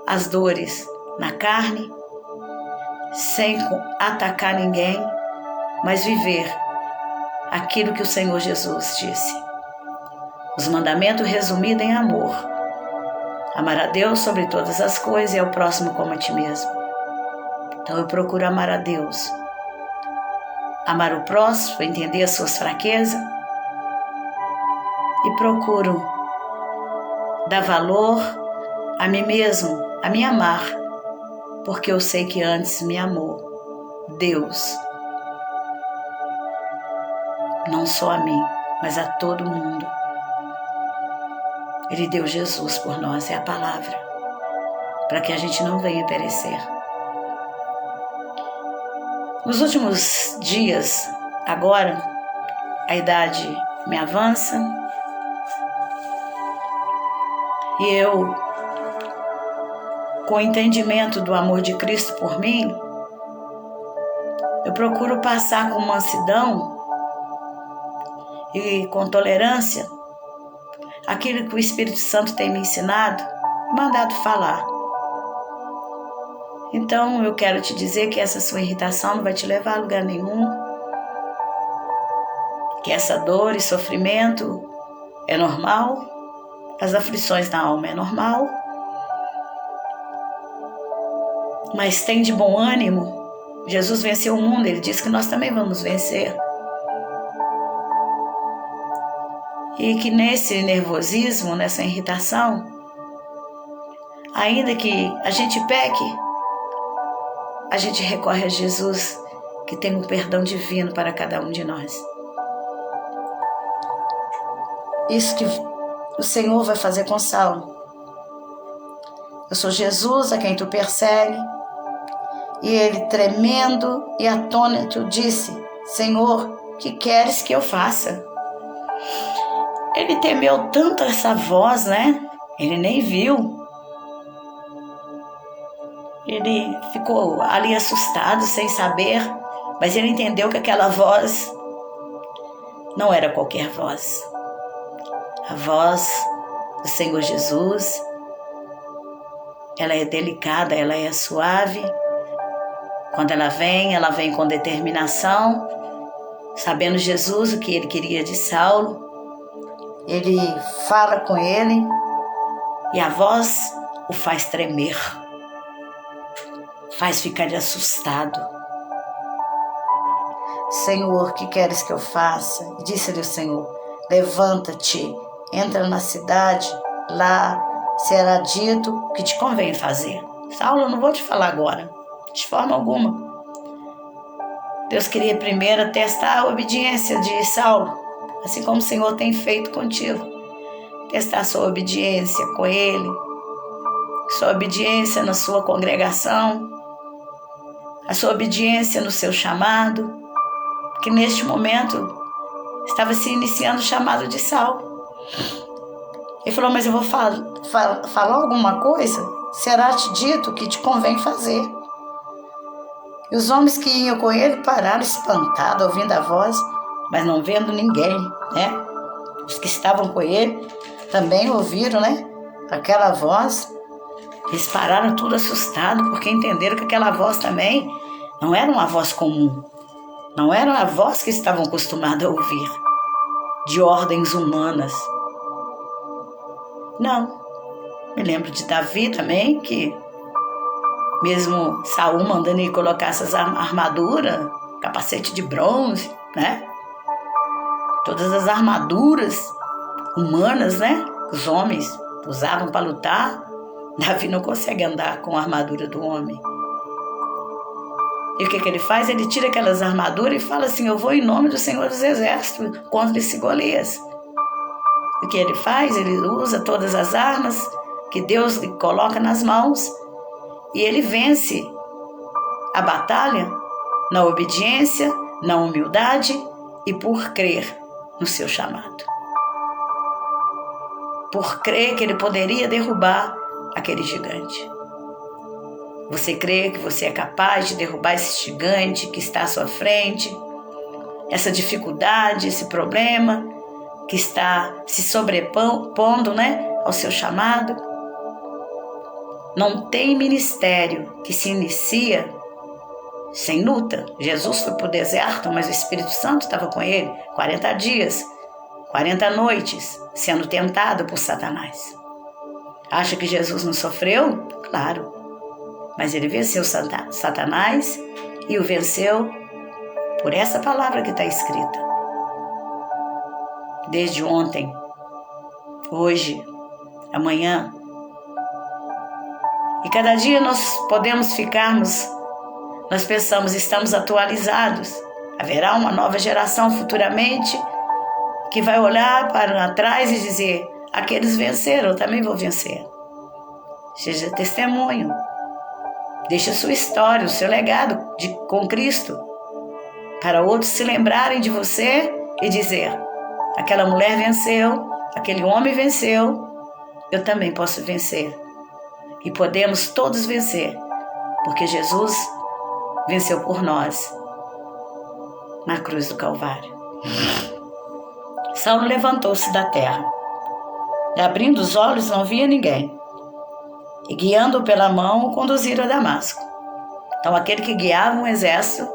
as dores na carne, sem atacar ninguém, mas viver aquilo que o Senhor Jesus disse. Os mandamentos resumidos em amor. Amar a Deus sobre todas as coisas e ao próximo como a ti mesmo. Então eu procuro amar a Deus, amar o próximo, entender as suas fraquezas, e procuro dar valor a mim mesmo, a me amar, porque eu sei que antes me amou Deus, não só a mim, mas a todo mundo. Ele deu Jesus por nós, é a palavra, para que a gente não venha perecer. Nos últimos dias, agora, a idade me avança e eu, com o entendimento do amor de Cristo por mim, eu procuro passar com mansidão e com tolerância aquilo que o Espírito Santo tem me ensinado e mandado falar. Então eu quero te dizer que essa sua irritação não vai te levar a lugar nenhum, que essa dor e sofrimento é normal, as aflições na alma é normal, mas tem de bom ânimo. Jesus venceu o mundo, ele disse que nós também vamos vencer. E que nesse nervosismo, nessa irritação, ainda que a gente peque, a gente recorre a Jesus, que tem um perdão divino para cada um de nós. Isso que o Senhor vai fazer com Saulo. Eu sou Jesus a quem tu persegue. E ele, tremendo e atônito, disse: Senhor, que queres que eu faça? Ele temeu tanto essa voz, né? Ele nem viu. Ele ficou ali assustado, sem saber, mas ele entendeu que aquela voz não era qualquer voz. A voz do Senhor Jesus, ela é delicada, ela é suave. Quando ela vem com determinação, sabendo Jesus o que ele queria de Saulo. Ele fala com ele e a voz o faz tremer, faz ficar assustado. Senhor, que queres que eu faça? Disse-lhe o Senhor: levanta-te, entra na cidade, lá será dito o que te convém fazer. Saulo, eu não vou te falar agora, de forma alguma. Deus queria primeiro testar a obediência de Saulo, assim como o Senhor tem feito contigo. Testar a sua obediência com Ele, sua obediência na sua congregação, a sua obediência no seu chamado, que neste momento estava se iniciando o chamado de Saulo. Ele falou: mas eu vou falar alguma coisa? Será-te dito o que te convém fazer. E os homens que iam com ele pararam espantados, ouvindo a voz, mas não vendo ninguém, né? Os que estavam com ele também ouviram, né? Aquela voz. Eles pararam tudo assustados, porque entenderam que aquela voz também não era uma voz comum. Não era a voz que estavam acostumados a ouvir, de ordens humanas. Não. Me lembro de Davi também, que mesmo Saul mandando ele colocar essas armaduras, capacete de bronze, né? Todas as armaduras humanas, né? Que os homens usavam para lutar. Davi não consegue andar com a armadura do homem. E o que ele faz? Ele tira aquelas armaduras e fala assim: eu vou em nome do Senhor dos Exércitos contra esse Golias. O que ele faz? Ele usa todas as armas que Deus lhe coloca nas mãos e ele vence a batalha na obediência, na humildade e por crer no seu chamado. por crer que ele poderia derrubar aquele gigante. Você crê que você é capaz de derrubar esse gigante que está à sua frente, essa dificuldade, esse problema que está se sobrepondo, ao seu chamado? Não tem ministério que se inicia sem luta. Jesus foi para o deserto, mas o Espírito Santo estava com ele 40 dias, 40 noites, sendo tentado por Satanás. Acha que Jesus não sofreu? Claro. Mas ele venceu Satanás e o venceu por essa palavra que está escrita. Desde ontem, hoje, amanhã. E cada dia nós pensamos, estamos atualizados. Haverá uma nova geração futuramente que vai olhar para trás e dizer: aqueles venceram, eu também vou vencer. Seja testemunho. Deixe a sua história, o seu legado com Cristo, para outros se lembrarem de você e dizer: aquela mulher venceu, aquele homem venceu, eu também posso vencer. E podemos todos vencer, porque Jesus venceu por nós na cruz do Calvário. Saulo levantou-se da terra e, abrindo os olhos, não via ninguém. E, guiando-o pela mão, o conduziram a Damasco. Então, aquele que guiava um exército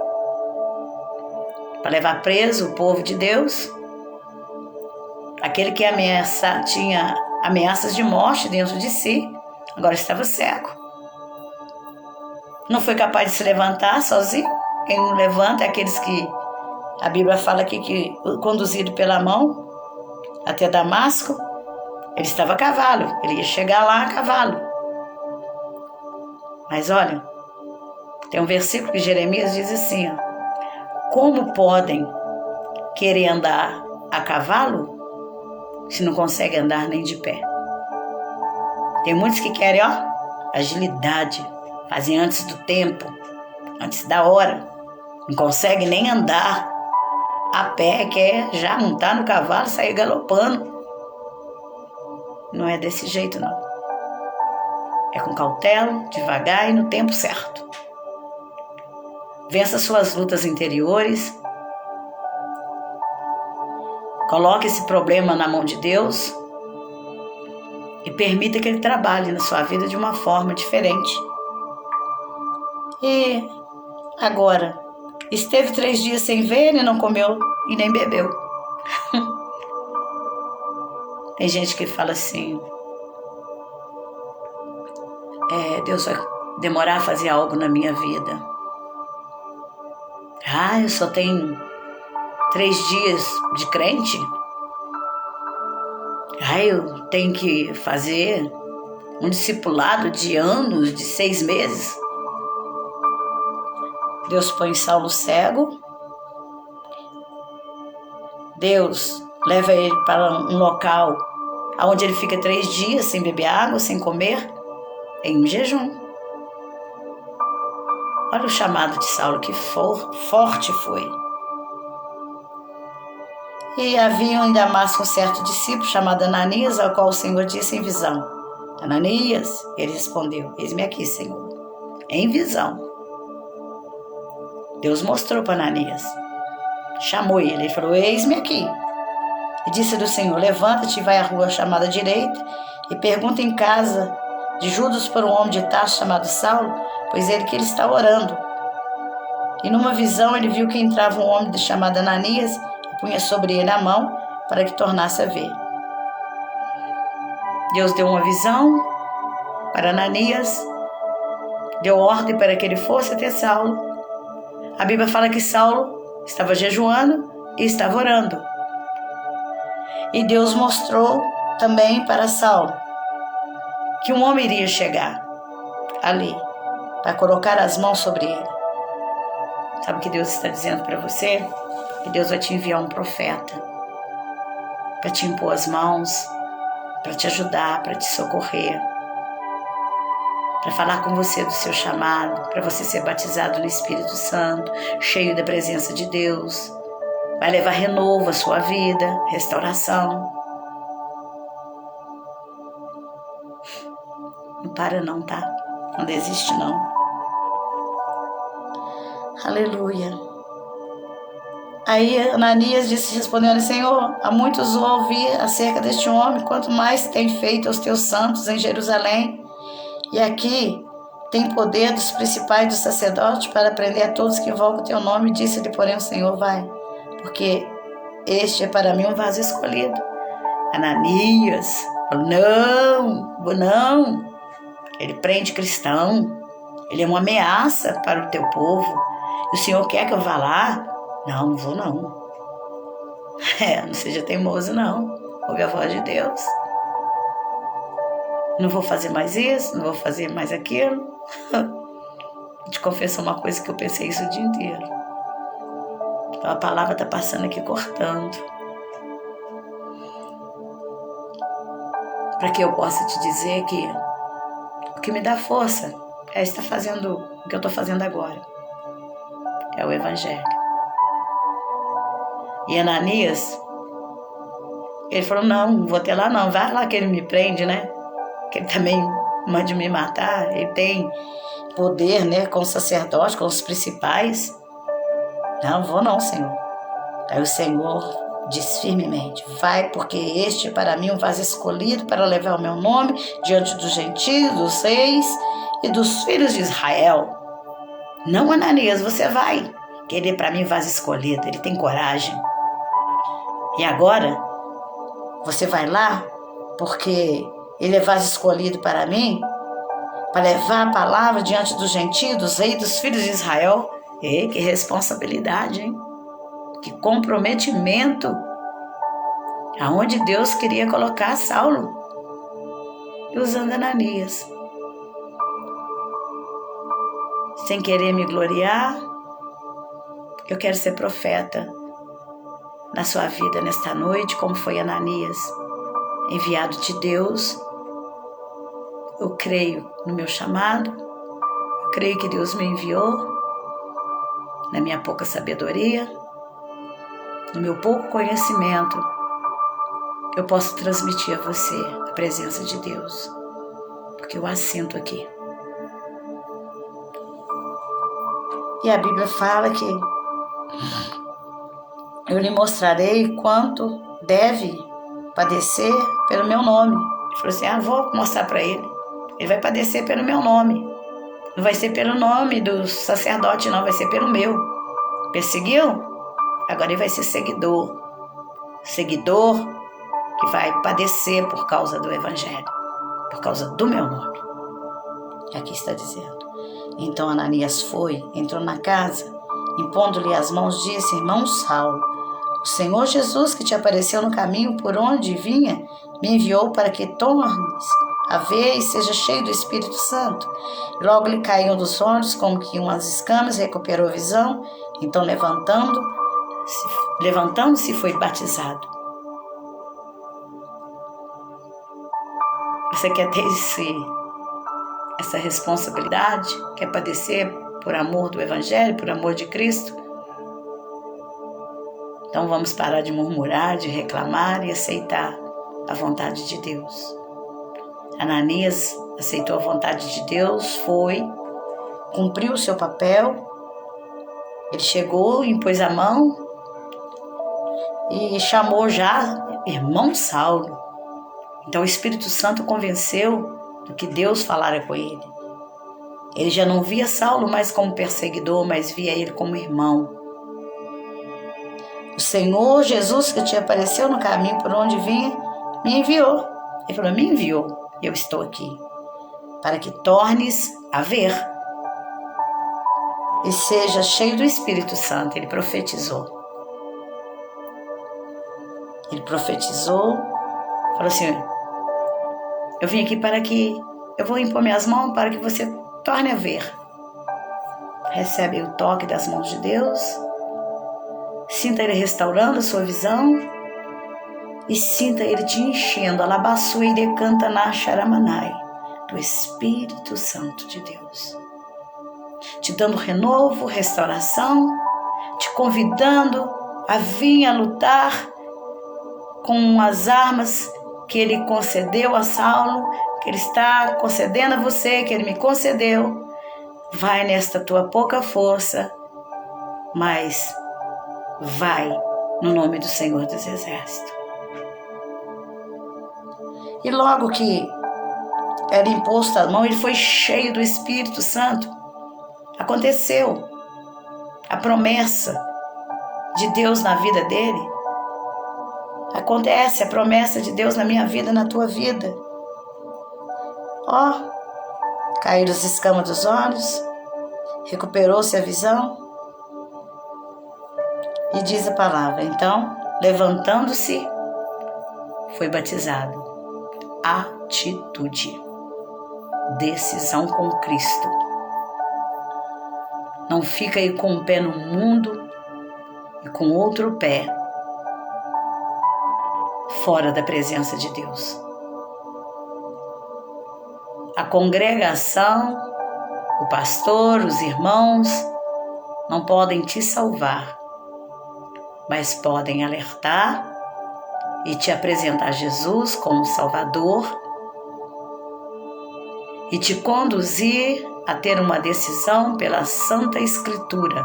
para levar preso o povo de Deus, aquele que tinha ameaças de morte dentro de si, agora estava cego. Não foi capaz de se levantar sozinho. Quem não levanta é aqueles que a Bíblia fala aqui que, conduzido pela mão até Damasco, ele estava a cavalo, ele ia chegar lá a cavalo. Mas olha, tem um versículo que Jeremias diz assim: como podem querer andar a cavalo se não conseguem andar nem de pé? Tem muitos que querem, agilidade, fazem antes do tempo, antes da hora, não conseguem nem andar a pé, quer já montar no cavalo e sair galopando. Não é desse jeito, não. É com cautela, devagar e no tempo certo. Vença suas lutas interiores. Coloque esse problema na mão de Deus e permita que Ele trabalhe na sua vida de uma forma diferente. E agora, esteve 3 dias sem ver e não comeu e nem bebeu. Tem gente que fala assim: Deus vai demorar a fazer algo na minha vida. Eu só tenho 3 dias de crente. Eu tenho que fazer um discipulado de anos, de 6 meses. Deus põe Saulo cego. Deus leva ele para um local onde ele fica 3 dias sem beber água, sem comer, em jejum. Olha o chamado de Saulo, que forte foi. E havia em Damasco um certo discípulo chamado Ananias, ao qual o Senhor disse em visão: Ananias, ele respondeu: eis-me aqui, Senhor. Em visão. Deus mostrou para Ananias, chamou ele falou: eis-me aqui. E disse do Senhor: levanta-te e vai à rua chamada direita e pergunta em casa de Judas por um homem de Tarso chamado Saulo, pois ele que ele está orando. E numa visão ele viu que entrava um homem chamado Ananias e punha sobre ele a mão para que tornasse a ver. Deus deu uma visão para Ananias, deu ordem para que ele fosse até Saulo. A Bíblia fala que Saulo estava jejuando e estava orando. E Deus mostrou também para Saulo que um homem iria chegar ali para colocar as mãos sobre ele. Sabe o que Deus está dizendo para você? Que Deus vai te enviar um profeta para te impor as mãos, para te ajudar, para te socorrer, para falar com você do seu chamado, para você ser batizado no Espírito Santo, cheio da presença de Deus. Vai levar renovo à sua vida, restauração. Não para não, tá? Não desiste não. Aleluia. Aí Ananias disse, respondendo: Senhor, há muitos ouvi acerca deste homem, quanto mais tem feito aos teus santos em Jerusalém. E aqui tem poder dos principais dos sacerdotes para prender a todos que invocam o teu nome. Disse-lhe, porém, o Senhor: vai, porque este é para mim um vaso escolhido. Ananias falou: não. Ele prende cristão. Ele é uma ameaça para o teu povo. E o Senhor quer que eu vá lá? Não vou não. Não seja teimoso não. Ouve a voz de Deus. Não vou fazer mais isso, não vou fazer mais aquilo. Vou te confessar uma coisa que eu pensei isso o dia inteiro. Então a palavra está passando aqui cortando. Para que eu possa te dizer que o que me dá força é estar fazendo o que eu estou fazendo agora. É o Evangelho. E Ananias, ele falou: não vou até lá não. Vai lá que ele me prende, né? Que ele também mande me matar. Ele tem poder, né? Com os sacerdotes, com os principais. Não vou não, Senhor. Aí o Senhor diz firmemente: vai, porque este é para mim um vaso escolhido para levar o meu nome diante dos gentios, dos reis e dos filhos de Israel. Não, Ananias, você vai. Que ele é para mim um vaso escolhido. Ele tem coragem. E agora, você vai lá, porque ele é vaso escolhido para mim, para levar a palavra diante dos gentios, dos reis, dos filhos de Israel. E que responsabilidade, hein? Que comprometimento. Aonde Deus queria colocar Saulo. E usando Ananias. Sem querer me gloriar, eu quero ser profeta na sua vida nesta noite, como foi Ananias, enviado de Deus. Eu creio no meu chamado, eu creio que Deus me enviou, na minha pouca sabedoria, no meu pouco conhecimento, eu posso transmitir a você a presença de Deus, porque eu a sinto aqui. E a Bíblia fala que eu lhe mostrarei quanto deve padecer pelo meu nome. Ele falou assim: vou mostrar para ele. Ele vai padecer pelo meu nome. Não vai ser pelo nome do sacerdote, não. Vai ser pelo meu. Perseguiu? Agora ele vai ser seguidor. Seguidor que vai padecer por causa do Evangelho. Por causa do meu nome. Aqui está dizendo. Então Ananias foi, entrou na casa, impondo-lhe as mãos, disse: irmão Saulo, o Senhor Jesus, que te apareceu no caminho por onde vinha, me enviou para que tornes a ver e seja cheio do Espírito Santo. E logo lhe caíam dos olhos como que umas escamas, recuperou a visão. Então levantando-se foi batizado. Você quer ter essa responsabilidade? Quer padecer por amor do Evangelho, por amor de Cristo? Então vamos parar de murmurar, de reclamar e aceitar a vontade de Deus. Ananias aceitou a vontade de Deus, foi, cumpriu o seu papel. Ele chegou, impôs a mão e chamou já irmão Saulo. Então o Espírito Santo convenceu do que Deus falara com ele. Ele já não via Saulo mais como perseguidor, mas via ele como irmão. O Senhor Jesus, que te apareceu no caminho por onde vinha, me enviou. Ele falou: me enviou, eu estou aqui, para que tornes a ver e seja cheio do Espírito Santo. Ele profetizou. Ele profetizou, falou assim: eu vim aqui para que eu vou impor minhas mãos para que você torne a ver. Recebe o toque das mãos de Deus. Sinta Ele restaurando a sua visão e sinta Ele te enchendo, alabaçue de canta na xaramanai, do Espírito Santo de Deus. Te dando renovo, restauração, te convidando a vir a lutar com as armas que Ele concedeu a Saulo, que Ele está concedendo a você, que Ele me concedeu, vai nesta tua pouca força, mas vai no nome do Senhor dos Exércitos. E logo que era imposto a mão, ele foi cheio do Espírito Santo. Aconteceu a promessa de Deus na vida dele. Acontece a promessa de Deus na minha vida, na tua vida. Caíram as escamas dos olhos, recuperou-se a visão. E diz a palavra, então, levantando-se, foi batizado. Atitude. Decisão com Cristo. Não fica aí com um pé no mundo e com outro pé fora da presença de Deus. A congregação, o pastor, os irmãos não podem te salvar, mas podem alertar e te apresentar Jesus como Salvador e te conduzir a ter uma decisão pela Santa Escritura,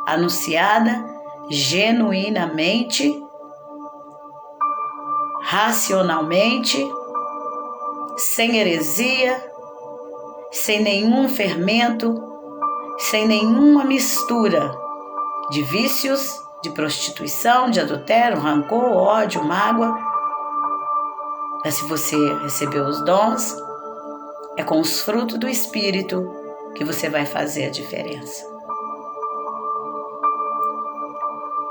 anunciada genuinamente, racionalmente, sem heresia, sem nenhum fermento, sem nenhuma mistura de vícios, de prostituição, de adultério, rancor, ódio, mágoa. Mas se você recebeu os dons, é com os frutos do Espírito que você vai fazer a diferença.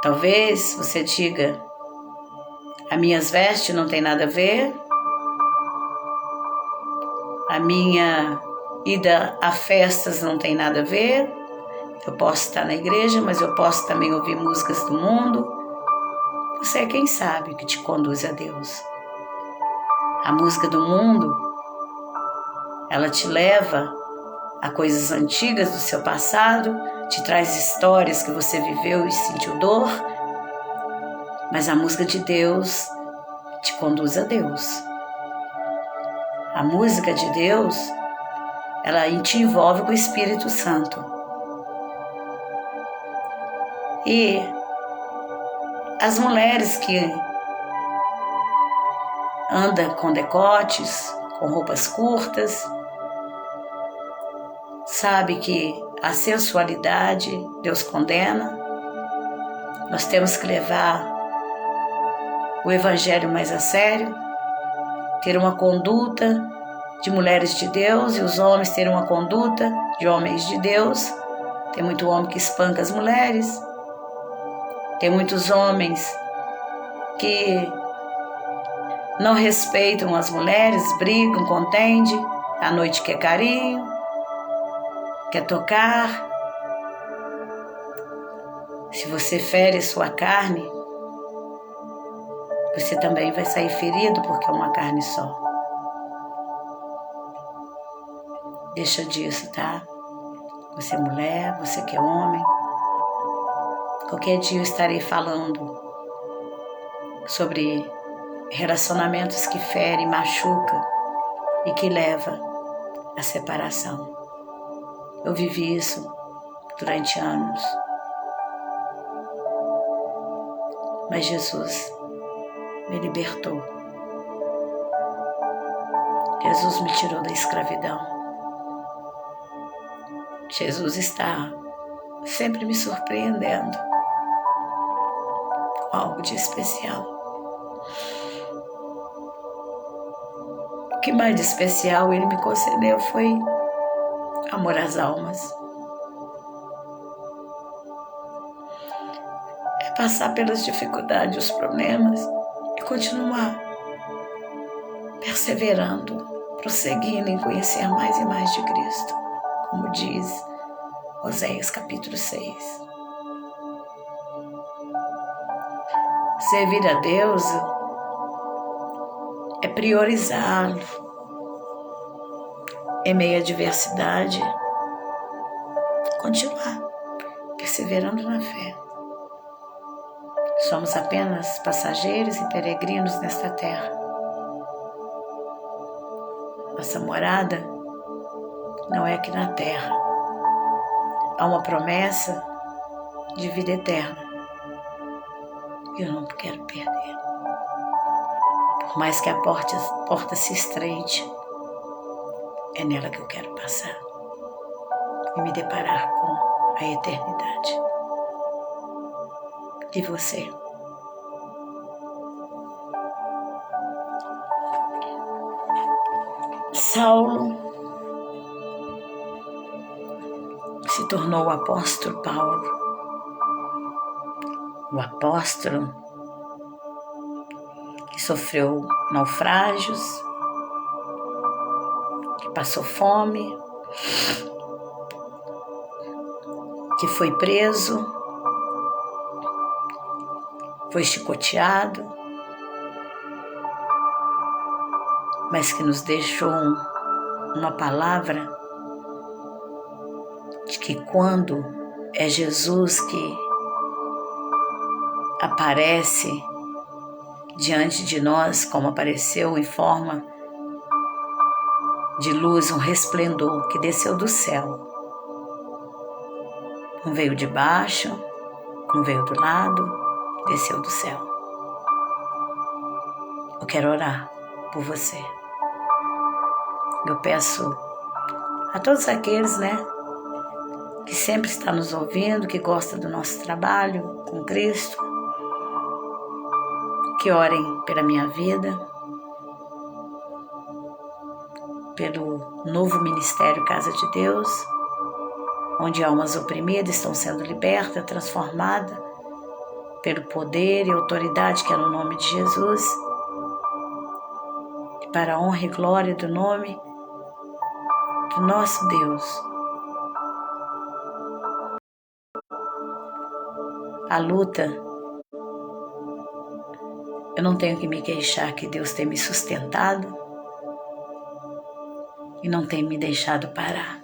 Talvez você diga, as minhas vestes não tem nada a ver, a minha ida a festas não tem nada a ver, eu posso estar na igreja, mas eu posso também ouvir músicas do mundo. Você é quem sabe que te conduz a Deus. A música do mundo, ela te leva a coisas antigas do seu passado, te traz histórias que você viveu e sentiu dor, mas a música de Deus te conduz a Deus. A música de Deus, ela te envolve com o Espírito Santo. E as mulheres que andam com decotes, com roupas curtas, sabe que a sensualidade Deus condena. Nós temos que levar o Evangelho mais a sério, ter uma conduta de mulheres de Deus e os homens terem uma conduta de homens de Deus. Tem muito homem que espanca as mulheres, tem muitos homens que não respeitam as mulheres, brigam, contendem, à noite quer carinho, quer tocar. Se você fere sua carne, você também vai sair ferido, porque é uma carne só. Deixa disso, tá? Você é mulher, você que é homem. Qualquer dia eu estarei falando sobre relacionamentos que ferem, machucam e que levam à separação. Eu vivi isso durante anos. Mas Jesus me libertou. Jesus me tirou da escravidão. Jesus está sempre me surpreendendo com algo de especial. O que mais de especial Ele me concedeu foi amor às almas. É passar pelas dificuldades, os problemas e continuar perseverando, prosseguindo em conhecer mais e mais de Cristo, como diz Oséias capítulo 6. Servir a Deus é priorizá-lo em meio à adversidade, continuar perseverando na fé. Somos apenas passageiros e peregrinos nesta terra, Nossa morada não é aqui na terra. Há uma promessa de vida eterna. E eu não quero perder. Por mais que a porta se estreite, é nela que eu quero passar e me deparar com a eternidade. E você? Saulo se tornou o apóstolo Paulo, o apóstolo que sofreu naufrágios, que passou fome, que foi preso, foi chicoteado, mas que nos deixou uma palavra de que quando é Jesus que aparece diante de nós, como apareceu em forma de luz, um resplendor que desceu do céu. Não veio de baixo, não veio do lado, desceu do céu. Eu quero orar por você. Eu peço a todos aqueles, que sempre estão nos ouvindo, que gostam do nosso trabalho com Cristo, que orem pela minha vida, pelo novo ministério Casa de Deus, onde almas oprimidas estão sendo libertas, transformadas pelo poder e autoridade que é no nome de Jesus, para a honra e glória do nome do nosso Deus. A luta, eu não tenho que me queixar que Deus tem me sustentado e não tem me deixado parar.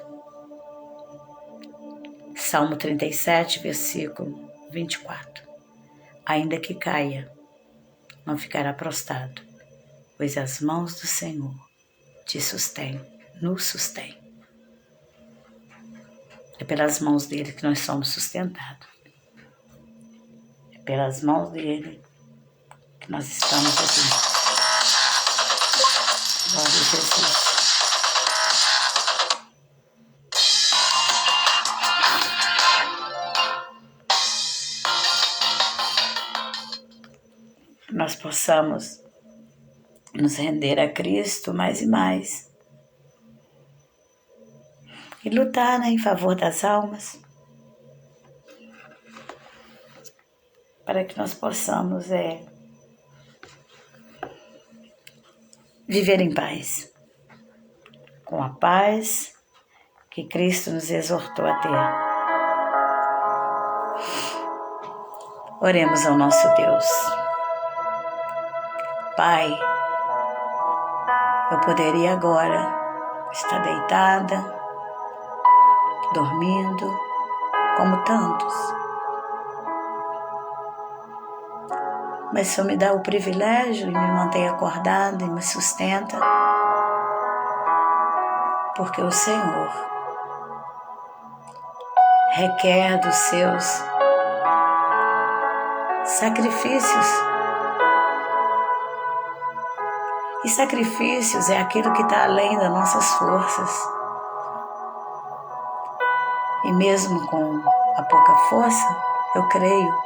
Salmo 37, versículo 24. Ainda que caia, não ficará prostrado, pois as mãos do Senhor te sustêm, nos sustêm. É pelas mãos dele que nós somos sustentados. É pelas mãos dele que nós estamos aqui. Glória a Jesus. Nós possamos nos render a Cristo mais e mais e lutar em favor das almas, para que nós possamos viver em paz, com a paz que Cristo nos exortou a ter. Oremos ao nosso Deus. Pai, eu poderia agora estar deitada, dormindo, como tantos. Mas o Senhor me dá o privilégio e me mantém acordada e me sustenta, porque o Senhor requer dos seus sacrifícios. E sacrifícios é aquilo que está além das nossas forças. E mesmo com a pouca força, eu creio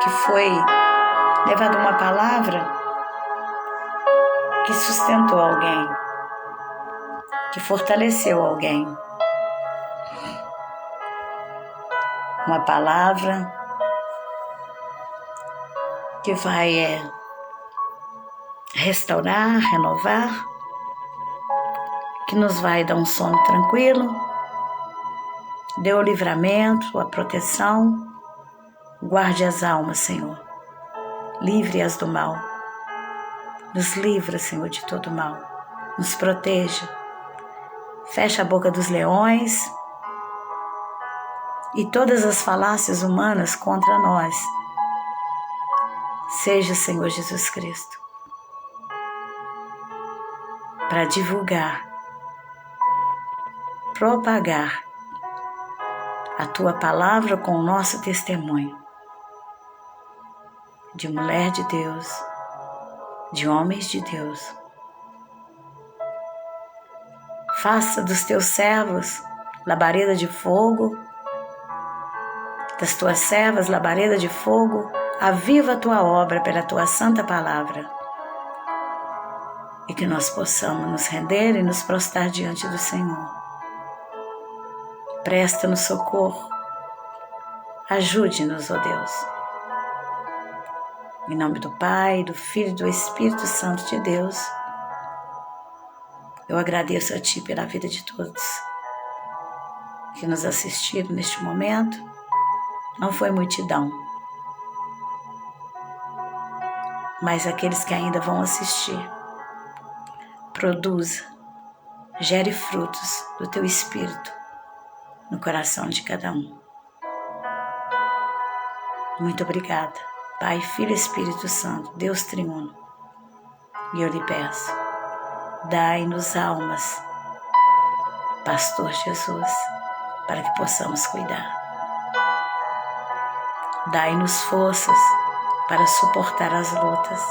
que foi levada uma palavra que sustentou alguém, que fortaleceu alguém. Uma palavra que vai restaurar, renovar, que nos vai dar um sono tranquilo, dê o livramento, a proteção, guarde as almas, Senhor, livre-as do mal, nos livra, Senhor, de todo mal, nos proteja, fecha a boca dos leões e todas as falácias humanas contra nós. Seja, Senhor Jesus Cristo, para divulgar, propagar a Tua palavra com o nosso testemunho de mulher de Deus, de homens de Deus. Faça dos Teus servos labareda de fogo, das Tuas servas labareda de fogo, aviva a Tua obra pela Tua santa palavra, e que nós possamos nos render e nos prostrar diante do Senhor. Presta-nos socorro, ajude-nos, ó Deus. Em nome do Pai, do Filho e do Espírito Santo de Deus, eu agradeço a Ti pela vida de todos que nos assistiram neste momento. Não foi multidão, mas aqueles que ainda vão assistir. Produza, gere frutos do Teu Espírito no coração de cada um. Muito obrigada, Pai, Filho e Espírito Santo, Deus triuno. E eu lhe peço, dai-nos almas, Pastor Jesus, para que possamos cuidar. Dai-nos forças para suportar as lutas.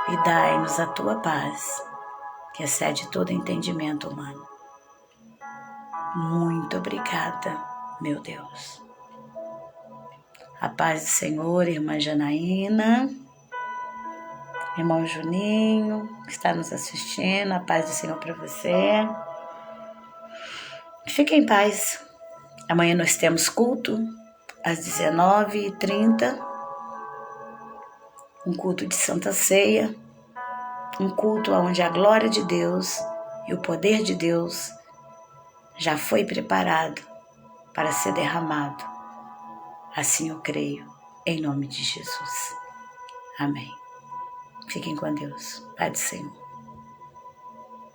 E dai-nos a Tua paz, que excede todo entendimento humano. Muito obrigada, meu Deus. A paz do Senhor, irmã Janaína, irmão Juninho, que está nos assistindo, a paz do Senhor para você. Fique em paz. Amanhã nós temos culto às 19h30, um culto de Santa Ceia, um culto onde a glória de Deus e o poder de Deus já foi preparado para ser derramado. Assim eu creio, em nome de Jesus. Amém. Fiquem com Deus. Pai do Senhor.